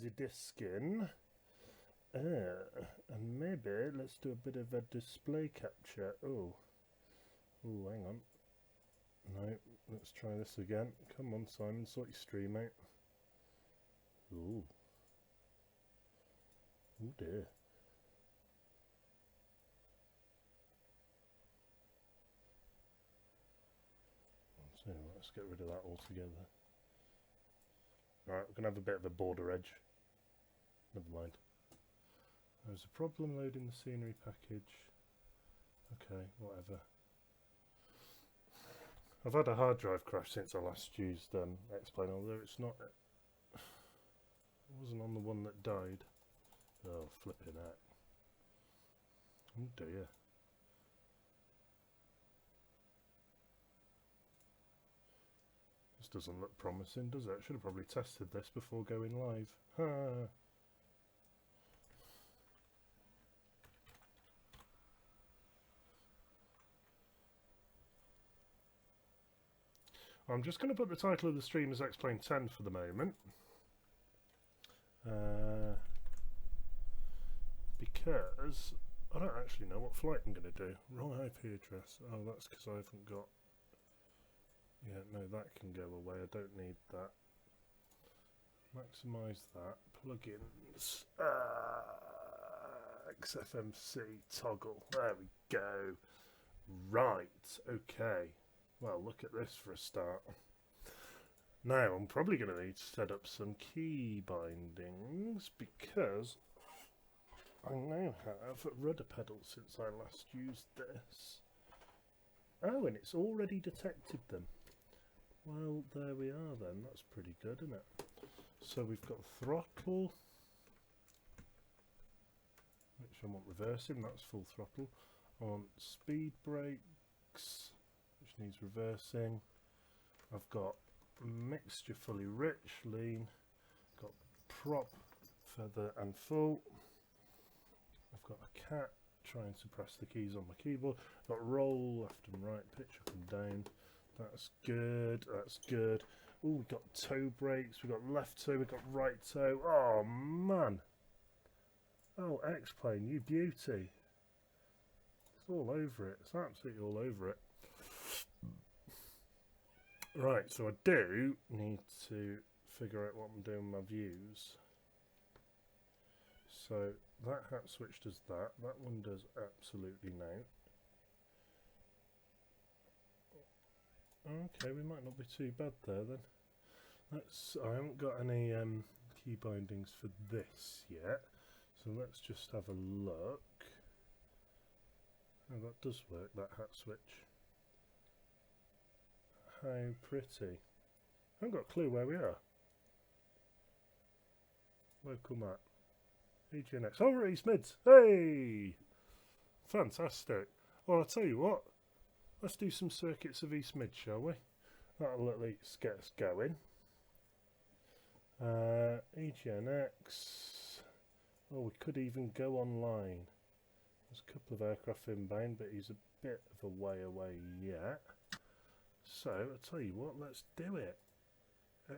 the disk in. And maybe let's do a bit of a display capture. Oh, hang on. No, let's try this again. Come on, Simon, sort your stream out. Ooh. Oh dear. So let's get rid of that altogether. Alright, we're going to have a bit of a border edge. Never mind. There's a problem loading the scenery package. Okay, whatever. I've had a hard drive crash since I last used X-Plane, although it's not... It wasn't on the one that died. Oh, flipping out. Oh dear. This doesn't look promising, does it? I should have probably tested this before going live. Ha! I'm just going to put the title of the stream as XP10 for the moment. Because I don't actually know what flight I'm going to do. Wrong IP address. Oh, that's because I haven't got... Yeah, no, that can go away. I don't need that. Maximise that. Plugins. XFMC toggle. There we go. Right. Okay. Well, look at this for a start. Now, I'm probably going to need to set up some key bindings because I now have a rudder pedal since I last used this. Oh, and it's already detected them. Well, there we are then. That's pretty good, isn't it? So we've got throttle, which I want reversing. That's full throttle. I want speed brakes, which needs reversing. I've got mixture fully rich, lean. Got prop, feather and full. I've got a cat trying to press the keys on my keyboard. Got roll, left and right, pitch up and down. That's good, that's good. Oh, we've got toe brakes, we've got left toe, we've got right toe. Oh man. Oh, X-Plane, you beauty. It's all over it. It's absolutely all over it. Right, so I do need to figure out what I'm doing with my views. So that hat switch does that. That one does absolutely no. Okay, we might not be too bad there then. I haven't got any key bindings for this yet, so let's just have a look. Oh, that does work, that hat switch. How pretty. I haven't got a clue where we are. Local map. EGNX. Oh, we're at East Mids. Hey! Fantastic. Well, I'll tell you what. Let's do some circuits of East Mid, shall we? That'll at least get us going. EGNX. Oh, we could even go online. There's a couple of aircraft inbound, but he's a bit of a way away yet. So, I'll tell you what, let's do it.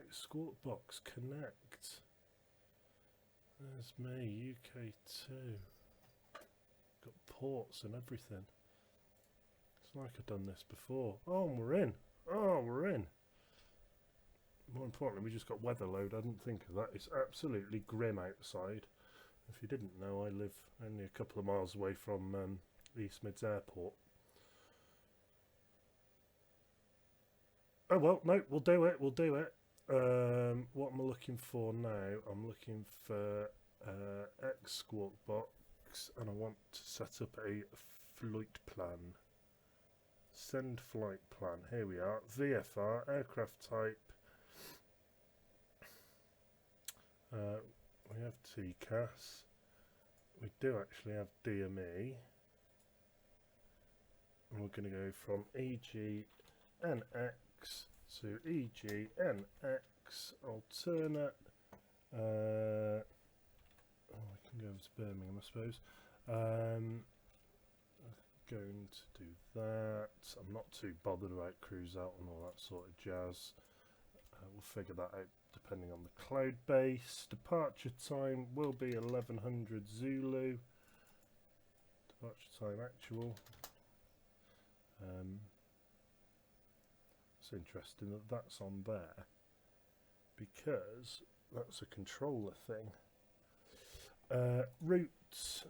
Squawk box connect. There's me, UK2. Got ports and everything. It's like I've done this before. Oh, and we're in. Oh, we're in. More importantly, we just got weather load. I didn't think of that. It's absolutely grim outside. If you didn't know, I live only a couple of miles away from East Mids Airport. Oh well, no, we'll do it. We'll do it. What am I looking for now? I'm looking for X squawk box, and I want to set up a flight plan. Send flight plan. Here we are. VFR, aircraft type. We have TCAS. We do actually have DME. And we're going to go from EGNX to EGNX alternate. I can go over to Birmingham, I suppose. Going to do that. I'm not too bothered about cruise out and all that sort of jazz. We'll figure that out depending on the cloud base. Departure time will be 1100 Zulu. Departure time actual. It's interesting that that's on there because that's a controller thing. Routes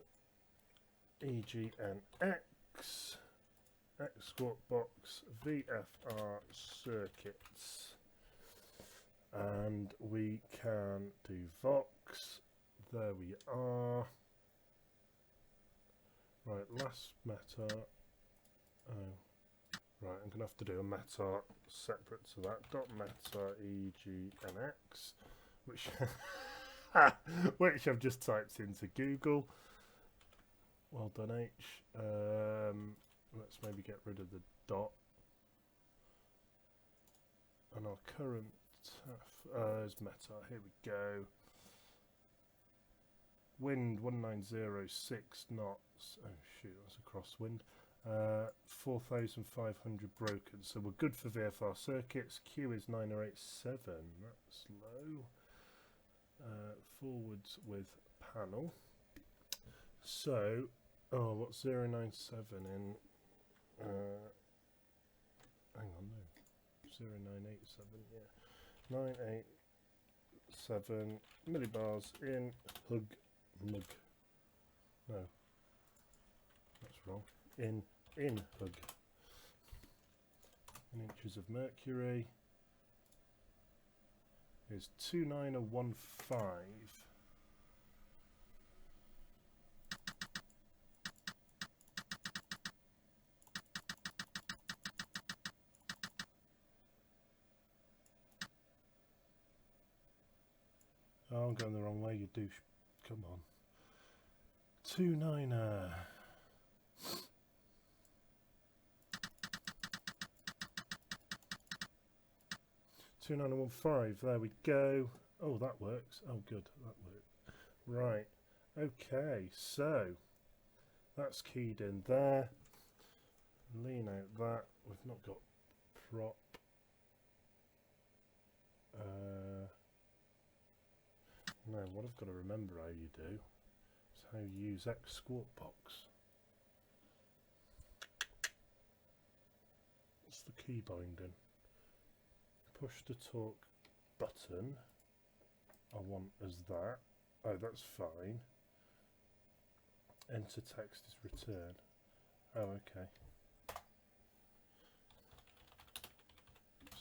EGNX, export box, VFR circuits, and we can do Vox. There we are. Right, last meta. Oh, right, I'm gonna have to do a meta separate to that. Dot meta EGNX, which which I've just typed into Google. Well done, H. Let's maybe get rid of the dot. And our current is meta. Here we go. Wind 1906 knots. Oh shoot, that's a crosswind. 4,500 broken. So we're good for VFR circuits. Q is 9087. That's low. Forwards with panel. So, oh, what's 097 in? Hang on, no. 0987, yeah. 987 millibars in hug mug. No, that's wrong. In hug. In inches of mercury is 29015. Oh, I'm going the wrong way, you douche. Come on. 29. 2915, there we go. Oh, that works. Oh, good, that worked. Right, okay, so that's keyed in there. Lean out that. We've not got prop. No, what I've got to remember how you do is how you use X squat box. It's the key binding. Push to talk button. I want as that. Oh, that's fine. Enter text is return. Oh, okay.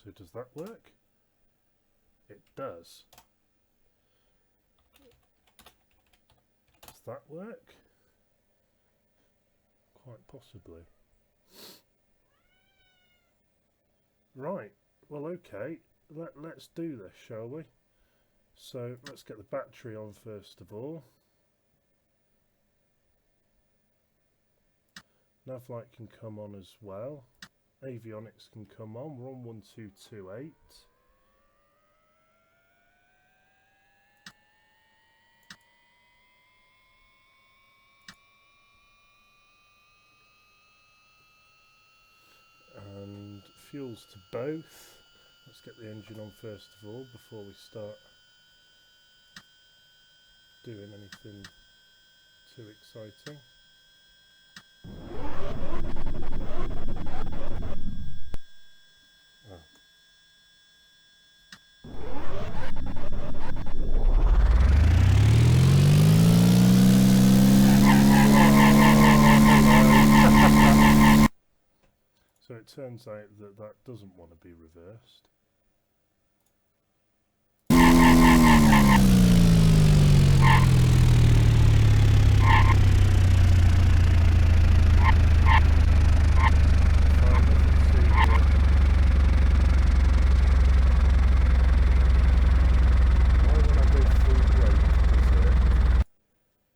So does that work? It does. Does that work? Quite possibly. Right. Well, okay, let's do this, shall we? So let's get the battery on first of all. Navlight can come on as well. Avionics can come on. We're on 1228. And fuels to both. Let's get the engine on first of all before we start doing anything too exciting. Oh. So it turns out that that doesn't want to be reversed.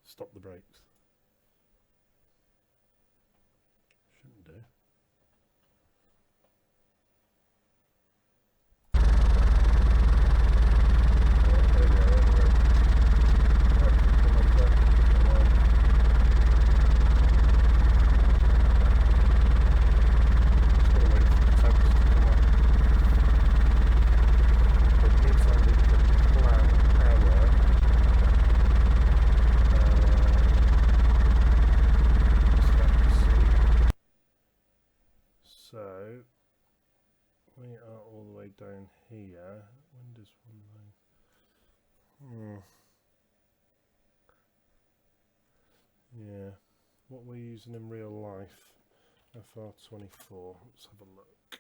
Stop the brakes. Shouldn't do. Yeah, what we're using in real life, FR24, let's have a look.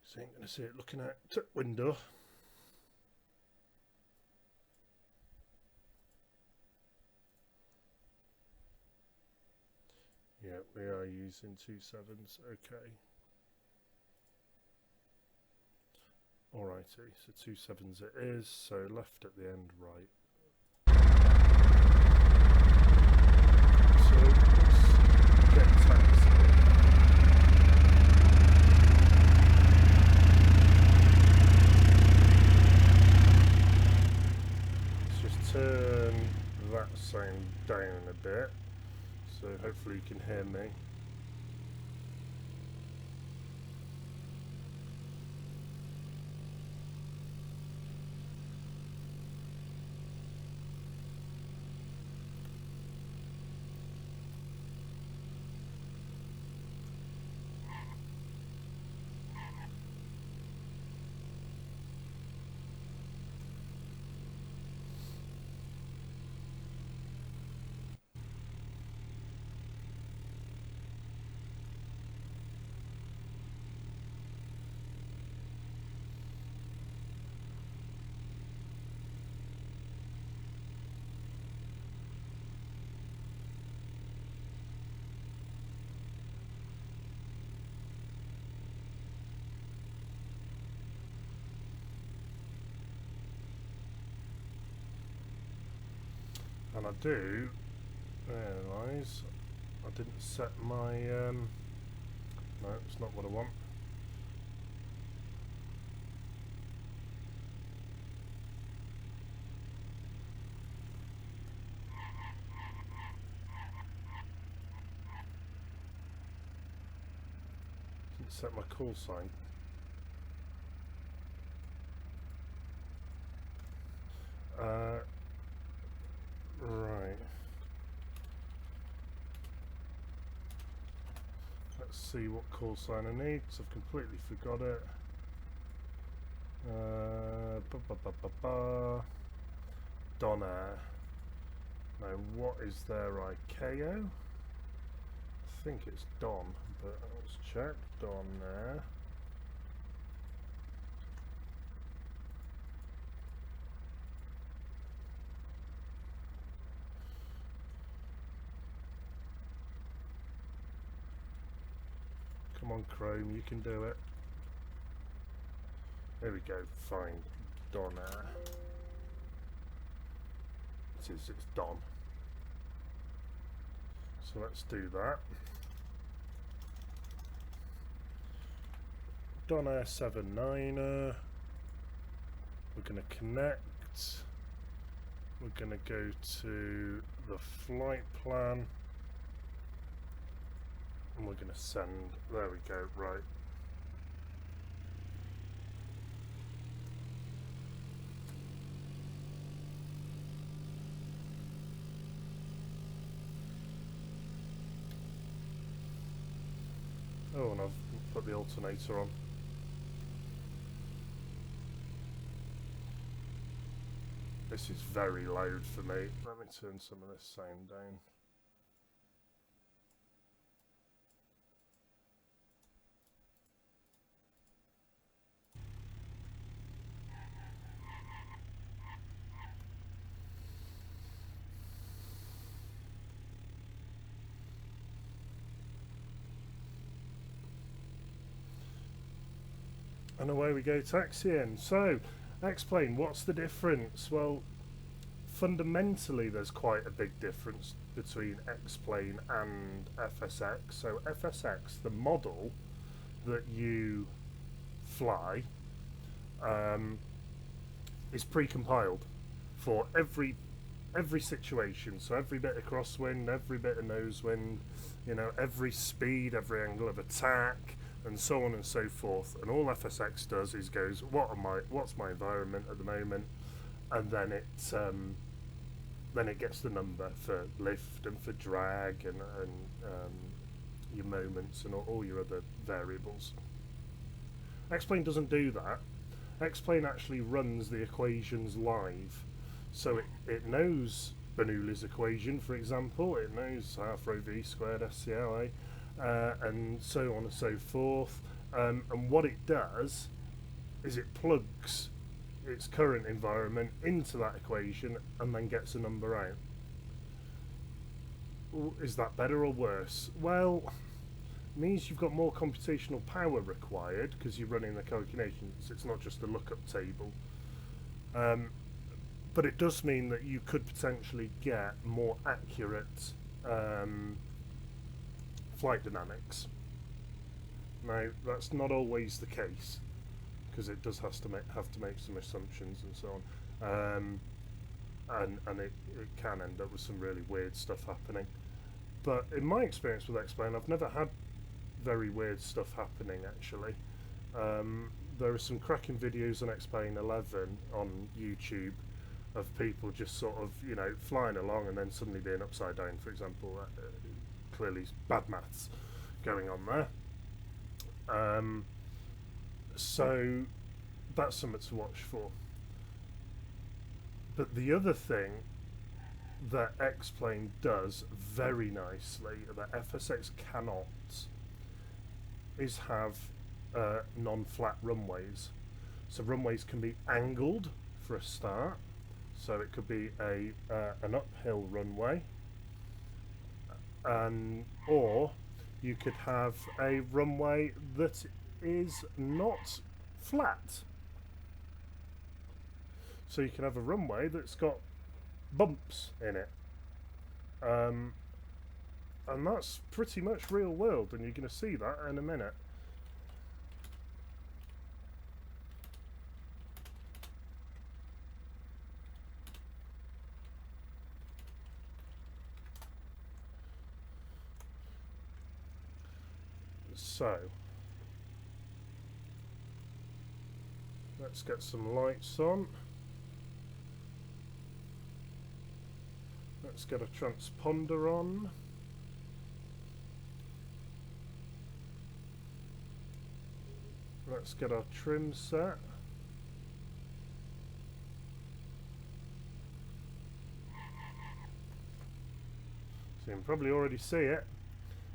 So you ain't going to see it looking out the window. Yeah, we are using 2.7s, okay. Alrighty, so 2.7s it is, so left at the end, right. So let's get taxi. Let's just turn that sound down a bit, so hopefully you can hear me. And I do realise I didn't set my, no, it's not what I want. Didn't set my call sign. Right. Let's see what call sign I need, because I've completely forgot it. Donna. Now, what is their IKO? I think it's Don, but let's check. Don there. Come on, Chrome, you can do it. There we go, find Donna. It's Don. So let's do that. Donna 79er. We're going to connect. We're going to go to the flight plan. And we're going to send. There we go, right. Oh, and I've put the alternator on. This is very loud for me. Let me turn some of this sound down. And away we go taxiing. So, explain, what's the difference? Well, fundamentally there's quite a big difference between X-Plane and FSX. So FSX, the model that you fly, is pre-compiled for every situation. So every bit of crosswind, every bit of nosewind, you know, every speed, every angle of attack, and so on and so forth. And all FSX does is goes, what's my environment at the moment, and then it then it gets the number for lift and for drag and your moments and all your other variables. XPlane doesn't do that. XPlane actually runs the equations live. So it knows Bernoulli's equation, for example. It knows half rho v squared SCLA, and so on and so forth. And what it does is it plugs its current environment into that equation and then gets a number out. Is that better or worse? Well, it means you've got more computational power required because you're running the calculations. It's not just a lookup table. But it does mean that you could potentially get more accurate flight dynamics. Now, that's not always the case, because it does have to make some assumptions and so on, and it can end up with some really weird stuff happening. But in my experience with XPlane, I've never had very weird stuff happening actually. There are some cracking videos on XPlane 11 on YouTube of people just sort of, you know, flying along and then suddenly being upside down, for example. Clearly bad maths going on there. So that's something to watch for. But the other thing that XPlane does very nicely that FSX cannot is have non-flat runways. So runways can be angled for a start. So it could be an uphill runway, or you could have a runway that is not flat. So you can have a runway that's got bumps in it, and that's pretty much real world, and you're going to see that in a minute. So let's get some lights on. Let's get a transponder on. Let's get our trim set. So you can probably already see it.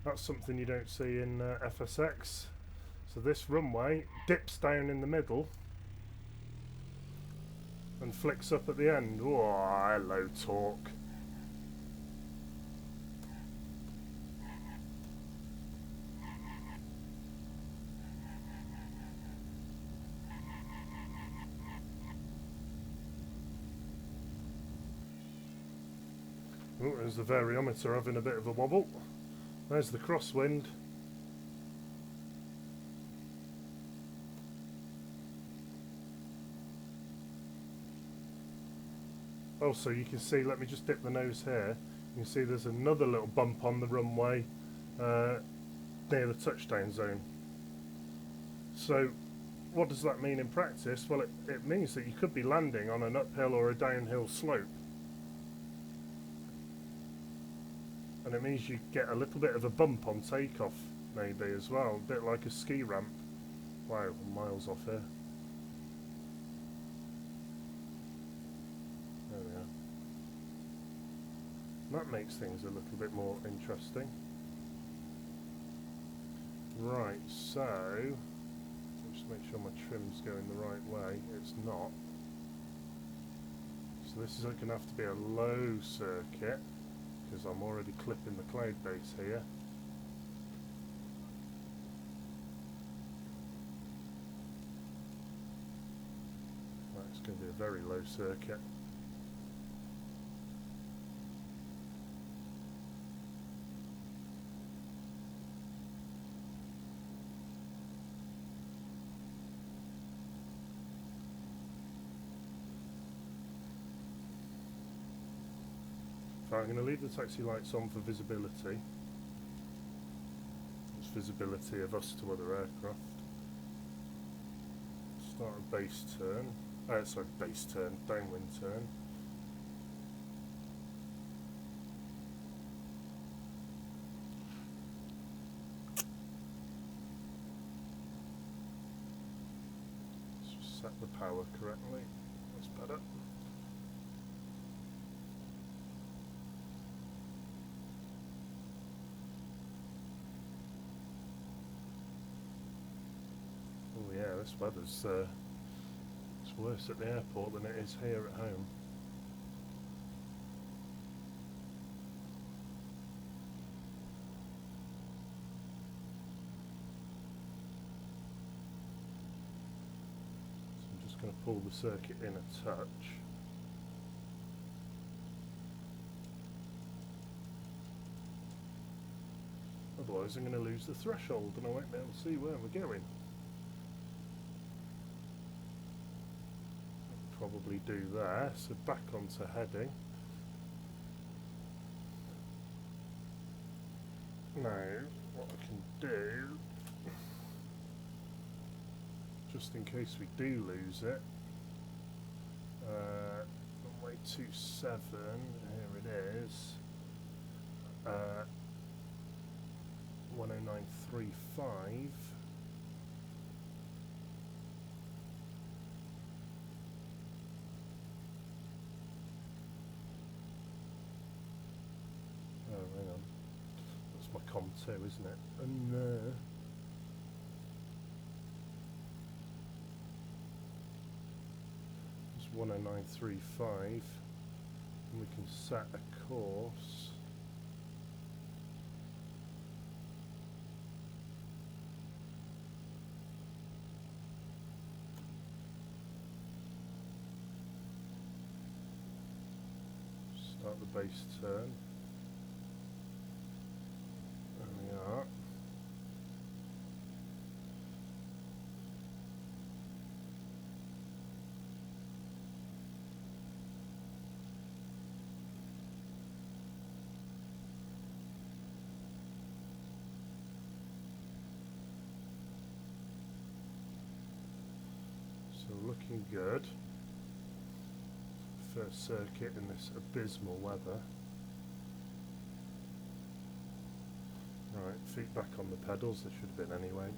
That's something you don't see in FSX. So this runway dips down in the middle and flicks up at the end. Oh, hello torque. Oh, there's the variometer having a bit of a wobble. There's the crosswind. Also, you can see, let me just dip the nose here. You can see there's another little bump on the runway near the touchdown zone. So, what does that mean in practice? Well, it means that you could be landing on an uphill or a downhill slope. And it means you get a little bit of a bump on takeoff, maybe, as well. A bit like a ski ramp. Wow, I'm miles off here. There we are. That makes things a little bit more interesting. Right, so just make sure my trim's going the right way. It's not. So this is going to have to be a low circuit, because I'm already clipping the cloud base here. That's going to be a very low circuit. I'm going to leave the taxi lights on for visibility. It's visibility of us to other aircraft. Start a base turn. Sorry, base turn, downwind turn. set the power correctly. That's better. Oh yeah, this weather's it's worse at the airport than it is here at home. So I'm just going to pull the circuit in a touch. Otherwise I'm going to lose the threshold and I won't be able to see where we're going. Probably do there, so back onto heading. Now, what I can do, just in case we do lose it, runway 27, here it is, 10935. Oh, hang on. That's my COM2, isn't it? And there. It's 10935. And we can set a course. Start the base turn. There we are. So looking good. First circuit in this abysmal weather. Right, feet back on the pedals, they should have been anyway.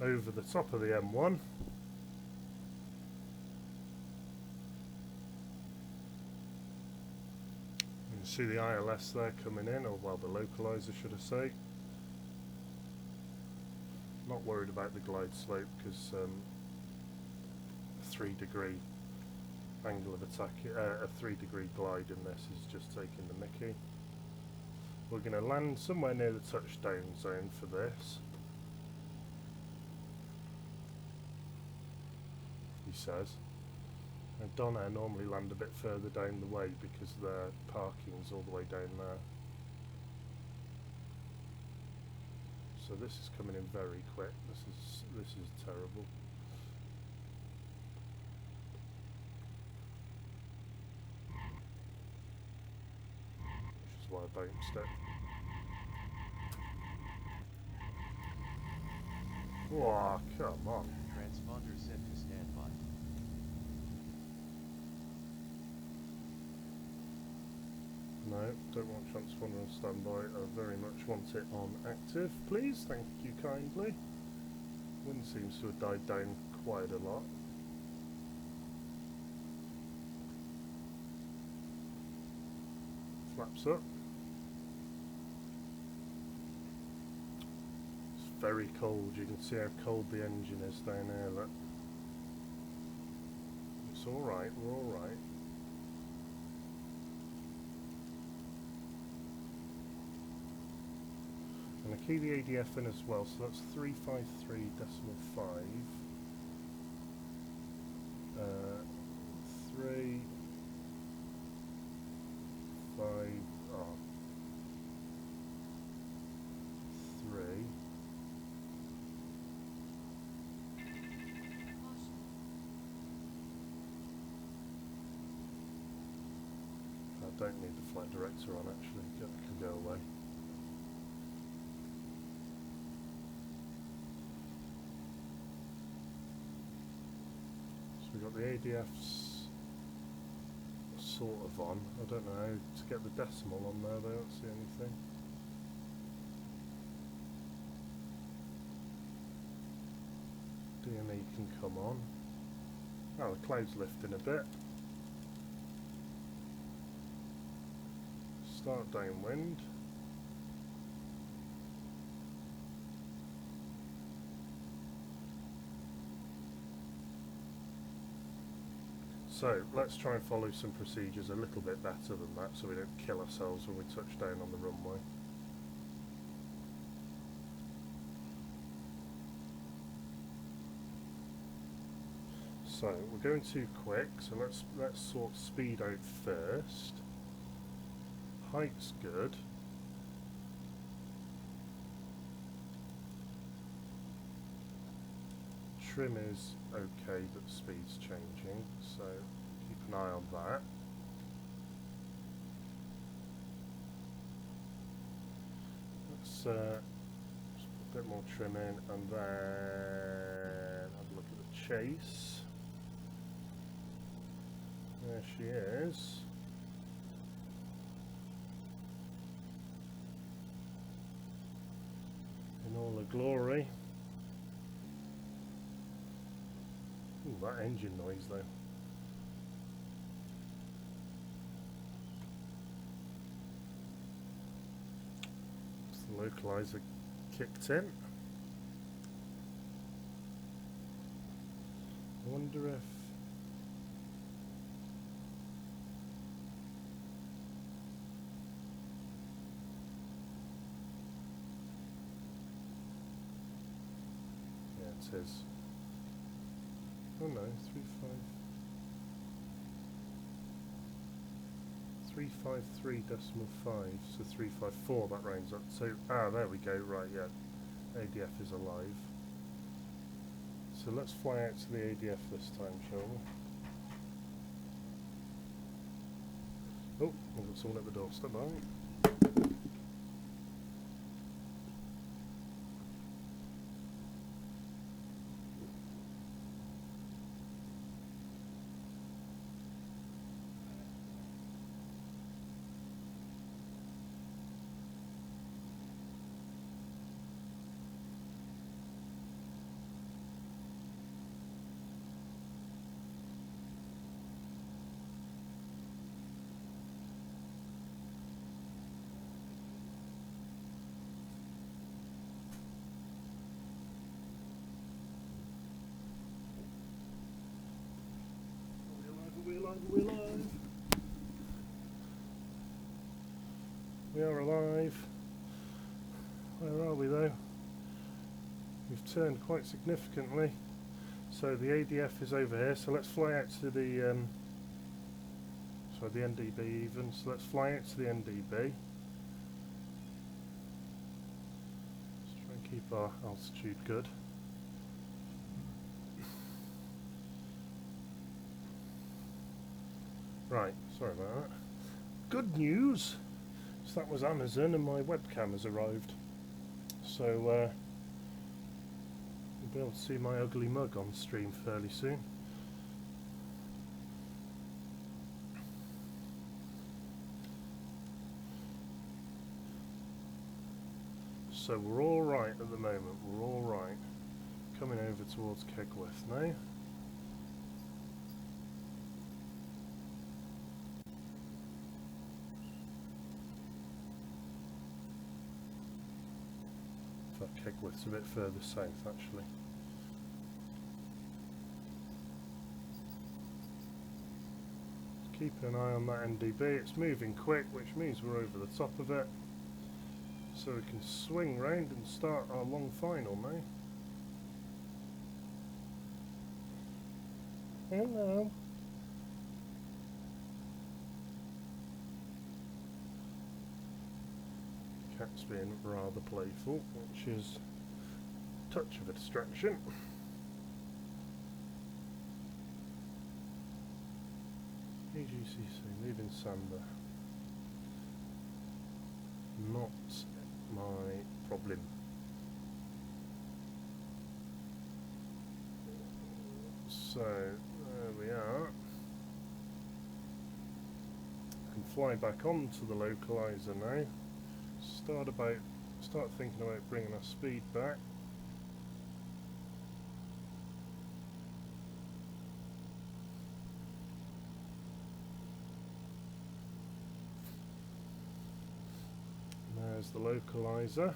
Over the top of the M1. You can see the ILS there coming in, or well, the localizer should I say. Not worried about the glide slope because 3-degree angle of attack, a 3-degree glide in this is just taking the mickey. We're going to land somewhere near the touchdown zone for this, he says. Now Donair normally land a bit further down the way because their parking's all the way down there. So this is coming in very quick. This is terrible. Why I bounced it. Oh, come on. Transponder set to standby. No, don't want transponder on standby. I very much want it on active, please. Thank you kindly. Wind seems to have died down quite a lot. Flaps up. It's very cold. You can see how cold the engine is down there. Look. It's alright, we're alright. And I key the ADF in as well, so that's 353.5. 3, 5, 3. I don't need the flight director on actually, that can go away. So we've got the ADFs sort of on. I don't know how to get the decimal on there, they don't see anything. DME can come on. Oh, the cloud's lifting a bit. Start downwind. So let's try and follow some procedures a little bit better than that so we don't kill ourselves when we touch down on the runway. So we're going too quick, so let's sort speed out first. Height's good. Trim is okay, but speed's changing, so keep an eye on that. Let's put a bit more trim in, and then have a look at the chase. There she is. In all her glory. Ooh, that engine noise though. The localizer kicked in. I wonder if it is. Oh no, 353.5, so 354 that rounds up. So, there we go, right, yeah. ADF is alive. So let's fly out to the ADF this time, shall we? Oh, we've got someone at the door, stand by. We're alive. We are alive. Where are we though? We've turned quite significantly. So the ADF is over here. So let's fly out to the the NDB even. So let's fly out to the NDB. Let's try and keep our altitude good. Right, sorry about that. Good news! So that was Amazon and my webcam has arrived. So you'll be able to see my ugly mug on stream fairly soon. So we're all right at the moment, we're all right. Coming over towards Kegworth now. Kegworth's a bit further south actually. Keeping an eye on that NDB, it's moving quick, which means we're over the top of it. So we can swing round and start our long final now. Hello. Cat's being rather playful, which is a touch of a distraction. EGCC, leaving Sander. Not my problem. So, there we are. I can fly back onto the localizer now. Start thinking about bringing our speed back. there's the localizer.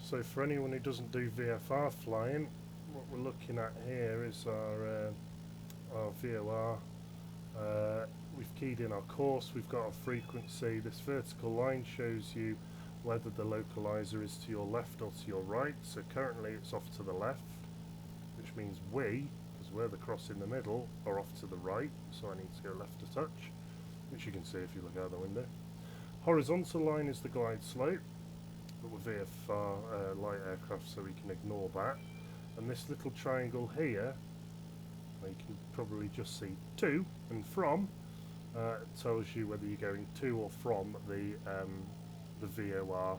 So for anyone who doesn't do VFR flying, what we're looking at here is our VOR. We've keyed in our course, we've got our frequency. This vertical line shows you whether the localizer is to your left or to your right. So currently it's off to the left, which means we, because we're the cross in the middle, are off to the right. So I need to go left a touch, which you can see if you look out the window. Horizontal line is the glide slope, but we're VFR light aircraft, so we can ignore that. And this little triangle here, you can probably just see to and from, tells you whether you're going to or from the VOR,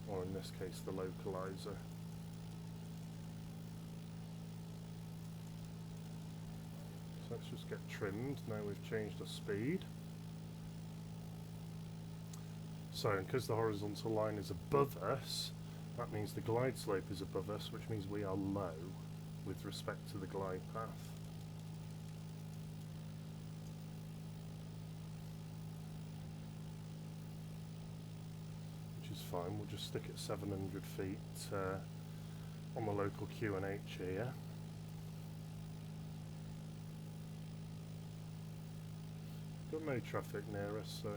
or in this case the localizer. So let's just get trimmed. Now we've changed the speed. So, and because the horizontal line is above us, that means the glide slope is above us, which means we are low with respect to the glide path. Which is fine, we'll just stick at 700 feet on the local QNH here. Got no traffic near us, so...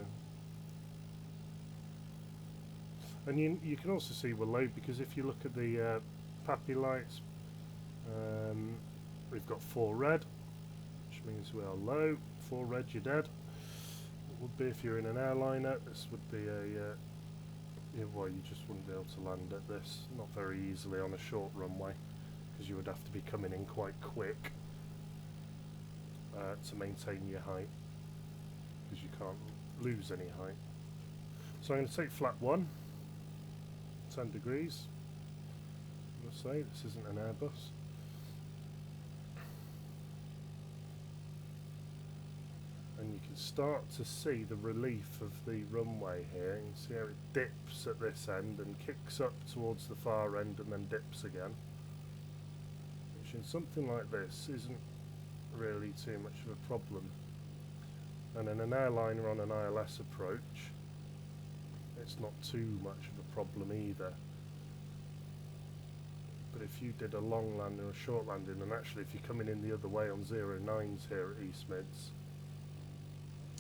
And you can also see we're low, because if you look at the PAPI lights, we've got 4 red, which means we are low. 4 red, you're dead. It would be if you're in an airliner. This would be a well, you just wouldn't be able to land at this, not very easily on a short runway, because you would have to be coming in quite quick to maintain your height, because you can't lose any height. So I'm going to take flap 1, 10 degrees. Let's say this isn't an Airbus. And you can start to see the relief of the runway here. You can see how it dips at this end and kicks up towards the far end and then dips again, which in something like this isn't really too much of a problem. And in an airliner on an ILS approach, it's not too much of a problem either. But if you did a long landing or a short landing, and actually if you're coming in the other way on 09s here at East Mids,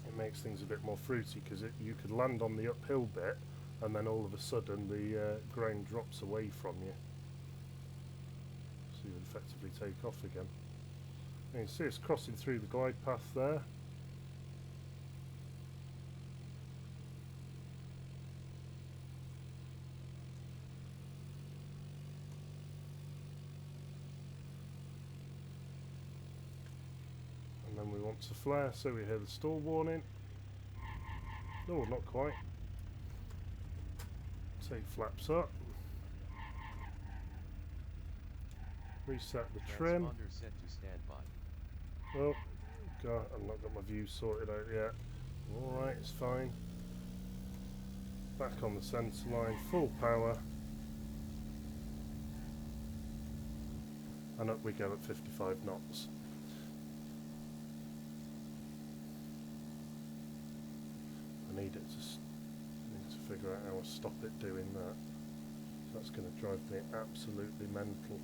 it makes things a bit more fruity, because you could land on the uphill bit and then all of a sudden the ground drops away from you, so you would effectively take off again. And you can see us crossing through the glide path there. And then we want to flare, so we hear the stall warning. No, not quite. Take flaps up. Reset the trim. Transponder set to standby. Oh, God, I've not got my view sorted out yet. Alright, it's fine. Back on the centre line, full power. And up we go at 55 knots. I need to figure out how to stop it doing that. That's going to drive me absolutely mental.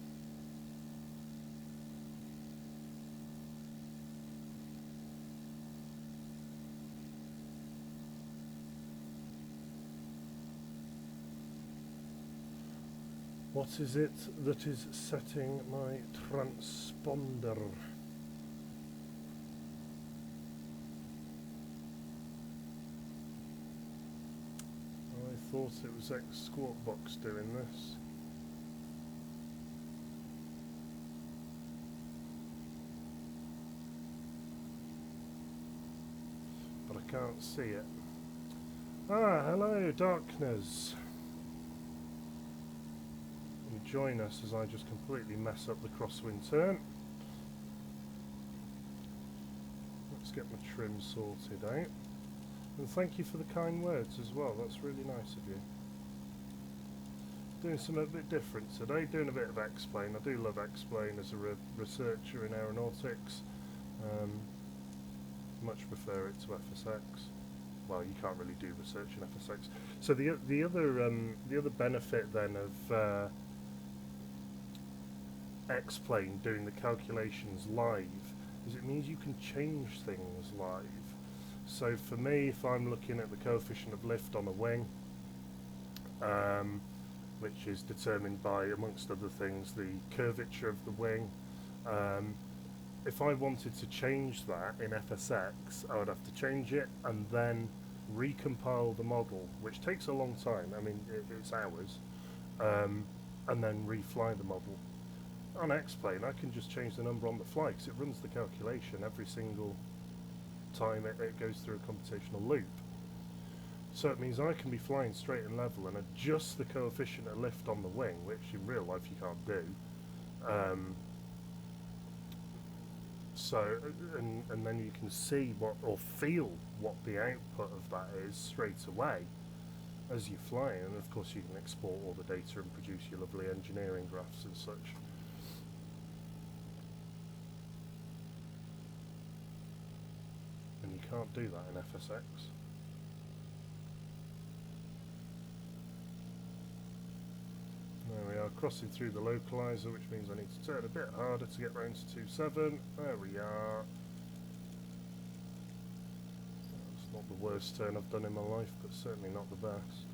What is it that is setting my transponder? I thought it was X Squawk Box doing this. But I can't see it. Ah, hello, darkness. And join us as I just completely mess up the crosswind turn. Let's get my trim sorted out. And thank you for the kind words as well, that's really nice of you. Doing something a bit different today, doing a bit of X-Plane. I do love X-Plane as a researcher in aeronautics. Much prefer it to FSX. well, you can't really do research in FSX. So the other benefit then of X-Plane doing the calculations live is it means you can change things live. So for me, if I'm looking at the coefficient of lift on a wing, which is determined by, amongst other things, the curvature of the wing, if I wanted to change that in FSX, I would have to change it and then recompile the model, which takes a long time. I mean, it's hours, and then refly the model. On X-Plane, I can just change the number on the fly because it runs the calculation every single time it goes through a computational loop. So it means I can be flying straight and level and adjust the coefficient of lift on the wing, which in real life you can't do. And then you can see what, or feel what the output of that is straight away as you fly, and of course you can export all the data and produce your lovely engineering graphs and such. And you can't do that in FSX. There we are, crossing through the localizer, which means I need to turn a bit harder to get round to 2.7. There we are. That's not the worst turn I've done in my life, but certainly not the best.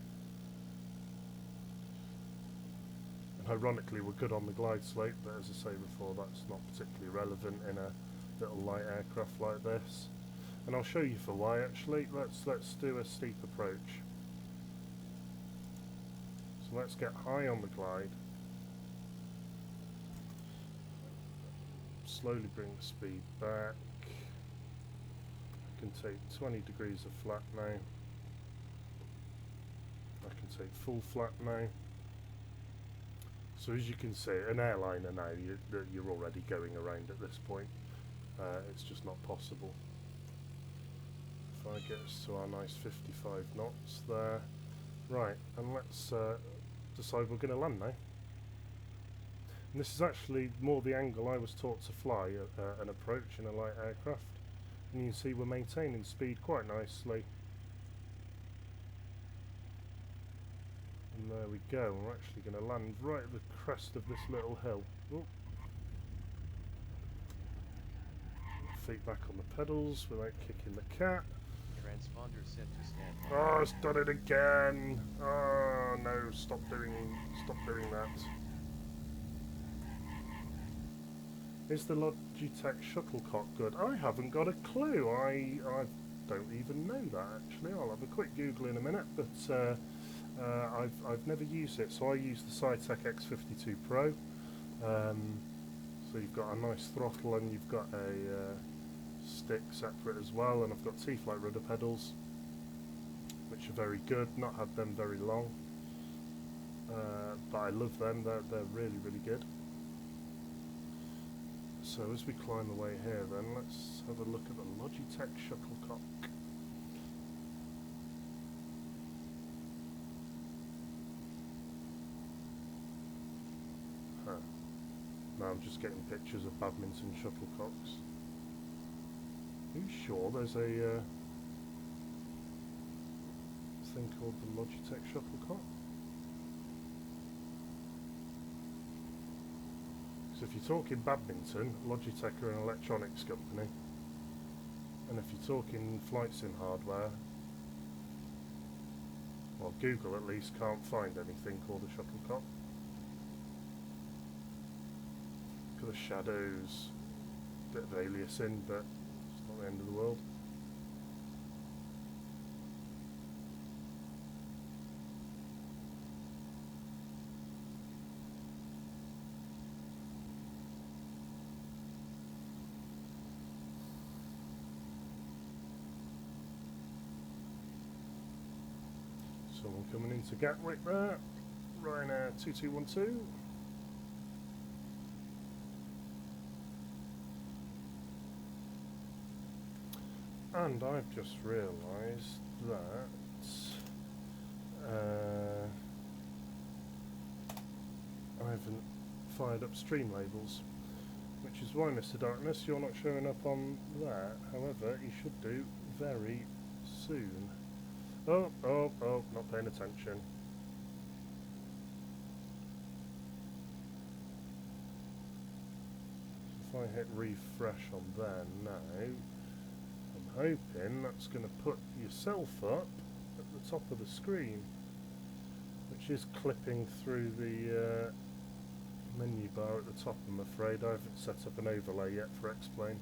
And ironically, we're good on the glide slope, but as I say before, that's not particularly relevant in a little light aircraft like this. And I'll show you for why actually. Let's do a steep approach. So let's get high on the glide. Slowly bring the speed back. I can take 20 degrees of flat now. I can take full flat now. So as you can see, an airliner now, you're already going around at this point. It's just not possible. If I get us to our nice 55 knots there. Right, and let's decide we're going to land now. And this is actually more the angle I was taught to fly an approach in a light aircraft. And you can see we're maintaining speed quite nicely. And there we go, we're actually going to land right at the crest of this little hill. Ooh. Feet back on the pedals without kicking the cat. Transponder set to standby. Oh, it's done it again. Oh no, stop doing that. Is the Logitech shuttlecock good? I haven't got a clue. I don't even know that actually. I'll have a quick Google in a minute, but I've never used it. So I use the Cytec X52 Pro. So you've got a nice throttle and you've got a stick separate as well, and I've got T-Flight rudder pedals, which are very good. Not had them very long, but I love them. They're really, really good. So as we climb away here, then let's have a look at the Logitech shuttlecock. Huh. Now I'm just getting pictures of badminton shuttlecocks. Are you sure there's a thing called the Logitech shuttlecock? So if you're talking badminton, Logitech are an electronics company. And if you're talking flight sim hardware, well, Google at least can't find anything called a shuttlecock. Look at the shadows, bit of aliasing, but it's not the end of the world. Someone coming into Gatwick there, Ryanair 2212. And I've just realised that I haven't fired up stream labels, which is why, Mr. Darkness, you're not showing up on that. However, you should do very soon. Oh, oh, oh, not paying attention. If I hit refresh on there now, I'm hoping that's going to put yourself up at the top of the screen, which is clipping through the menu bar at the top. I'm afraid I haven't set up an overlay yet for Explain.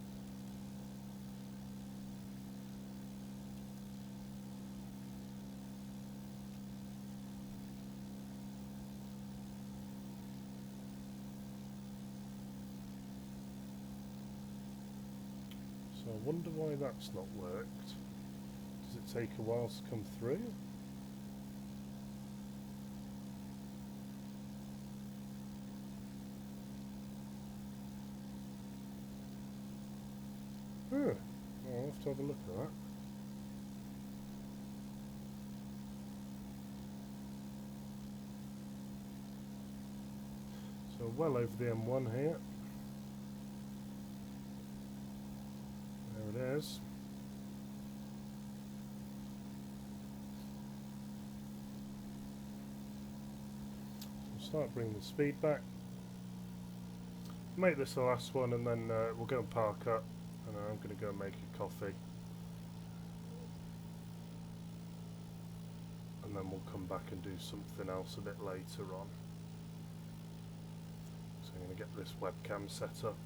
So I wonder why that's not worked. Does it take a while to come through? Huh. I'll have to have a look at that. So well over the M1 here. There it is. We'll start bringing the speed back. Make this the last one, and then we'll go and park up, and I'm going to go and make a coffee. And then we'll come back and do something else a bit later on. So I'm going to get this webcam set up.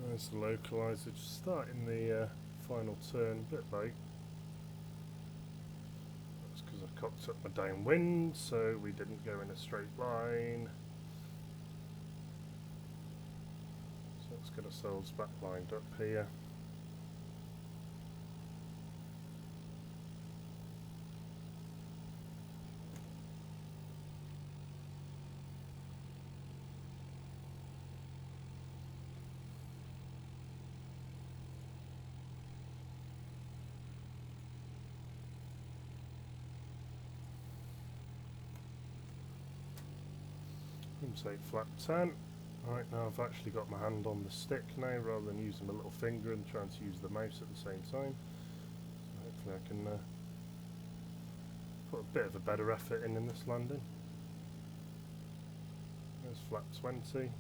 There's the localizer, just starting the final turn a bit late. That's because I cocked up my downwind, so we didn't go in a straight line. So let's get ourselves back lined up here. Say flat 10. Right, now I've actually got my hand on the stick now rather than using my little finger and trying to use the mouse at the same time. So hopefully I can put a bit of a better effort in this landing. There's flat 20.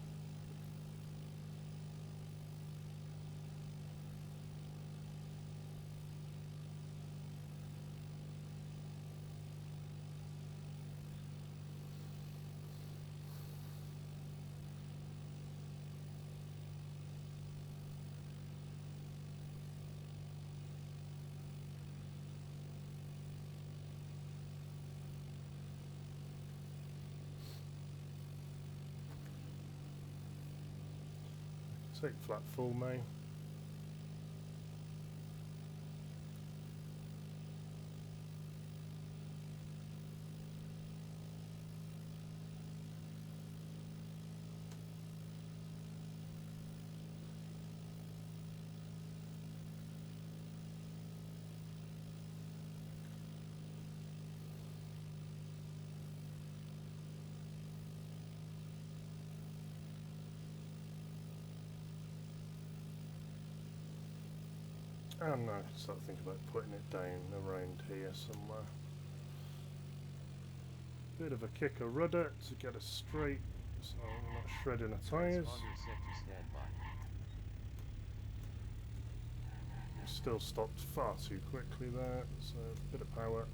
Take flat full now. And now I can start thinking about putting it down around here somewhere. Bit of a kicker rudder to get us straight, so I'm not shredding the tyres. Transponder set to standby. Still stopped far too quickly there, so a bit of power.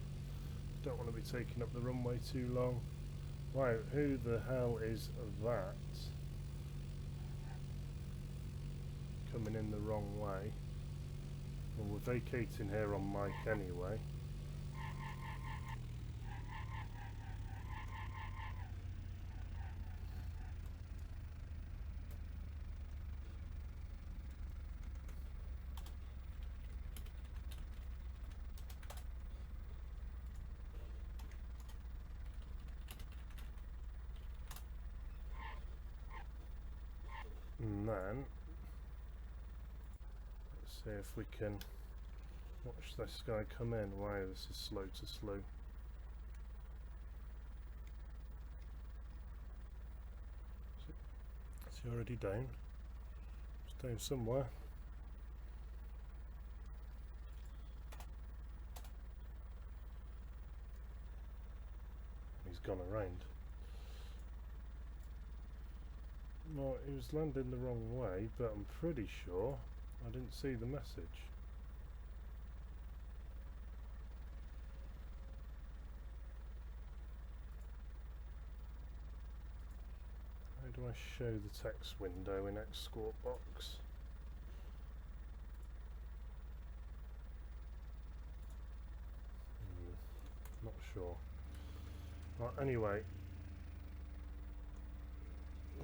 Don't want to be taking up the runway too long. Wow, who the hell is that? Coming in the wrong way. Well, we're vacating here on mic anyway. And then, let's see if we can watch this guy come in. Wow, this is slow to slew. Is he already down? He's down somewhere. He's gone around. Well, he was landing the wrong way, but I'm pretty sure I didn't see the message. How do I show the text window in Export Box? Not sure. Right, anyway,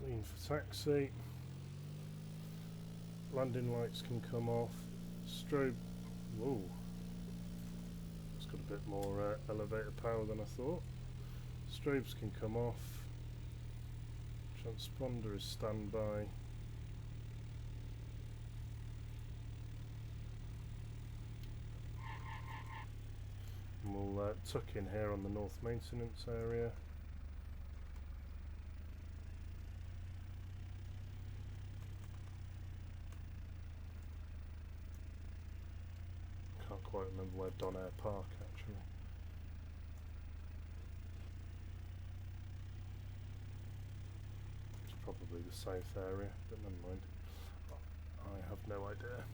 lean for taxi. Landing lights can come off. Strobe. Whoa. It's got a bit more elevator power than I thought. Strobes can come off. Transponder is standby. And we'll tuck in here on the north maintenance area. Can't quite remember where Donair Park actually. It's probably the south area, but never mind. I have no idea.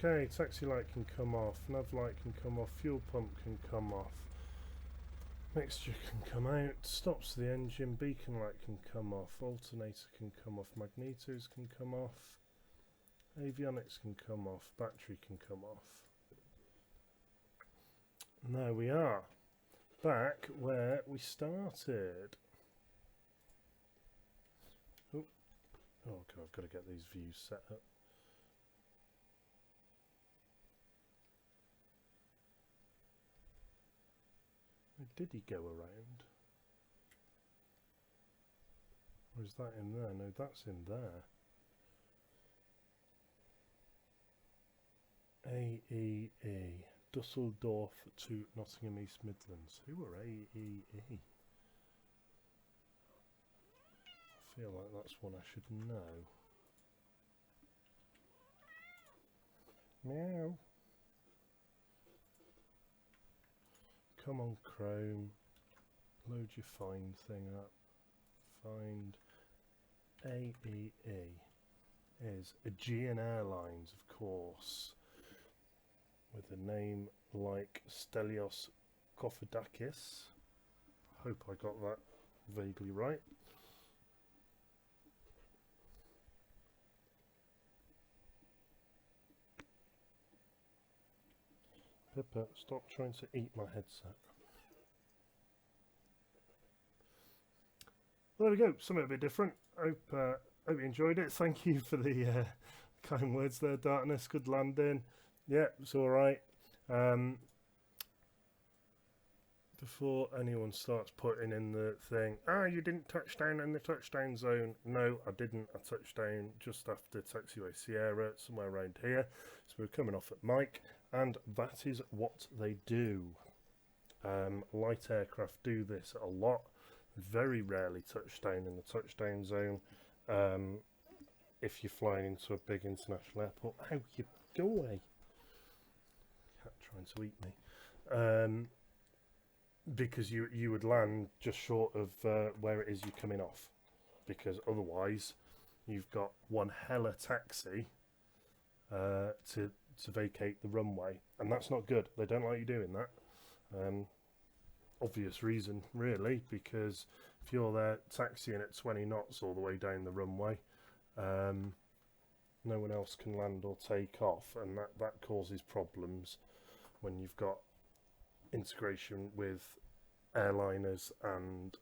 Okay, taxi light can come off, nav light can come off, fuel pump can come off, mixture can come out, stops the engine, beacon light can come off, alternator can come off, magnetos can come off, avionics can come off, battery can come off. Now we are back where we started. Oh, God, I've got to get these views set up. Did he go around? Or is that in there? No, that's in there. AEE. Dusseldorf to Nottingham East Midlands. Who are AEE? I feel like that's one I should know. Meow. Come on, Chrome. Load your find thing up. Find AEE is Aegean Airlines, of course, with a name like Stelios Kofidakis. Hope I got that vaguely right. Pippa, stop trying to eat my headset. Well, there we go, something a bit different. Hope you enjoyed it. Thank you for the kind words there, Darkness. Good landing. Yeah, it's alright. Before anyone starts putting in the thing, you didn't touch down in the touchdown zone. No, I didn't. I touched down just after taxiway Sierra, somewhere around here. So we're coming off at Mike, and that is what they do. Light aircraft do this a lot. Very rarely touch down in the touchdown zone. If you're flying into a big international airport. Ow, you go away. Cat trying to eat me. Because you would land just short of where it is you're coming off, because otherwise you've got one hella taxi to vacate the runway, and that's not good. They don't like you doing that. Obvious reason really, because if you're there taxiing at 20 knots all the way down the runway, no one else can land or take off, and that causes problems when you've got integration with airliners and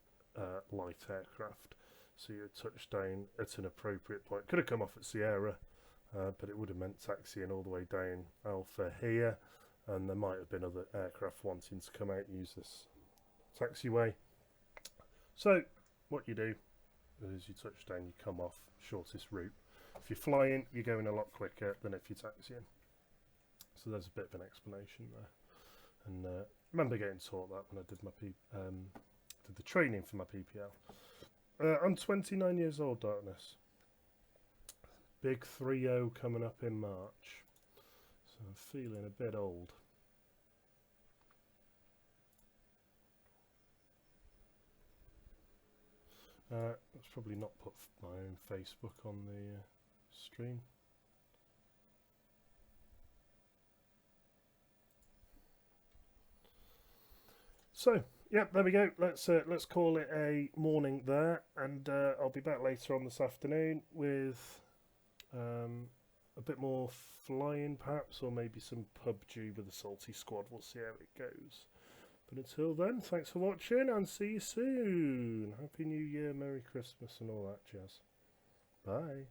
light aircraft. So you touch down at an appropriate point. Could have come off at Sierra, but it would have meant taxiing all the way down Alpha here, and there might have been other aircraft wanting to come out and use this taxiway. So what you do as you touch down, you come off shortest route. If you're flying, you're going a lot quicker than if you're taxiing. So there's a bit of an explanation there. And remember getting taught that when I did my did the training for my PPL. I'm 29 years old, Darkness. Big 3-0 coming up in March. So I'm feeling a bit old. Let's probably not put my own Facebook on the stream. So, yeah, there we go. Let's call it a morning there, and I'll be back later on this afternoon with a bit more flying, perhaps, or maybe some PUBG with the Salty Squad. We'll see how it goes. But until then, thanks for watching, and see you soon. Happy New Year, Merry Christmas, and all that jazz. Bye.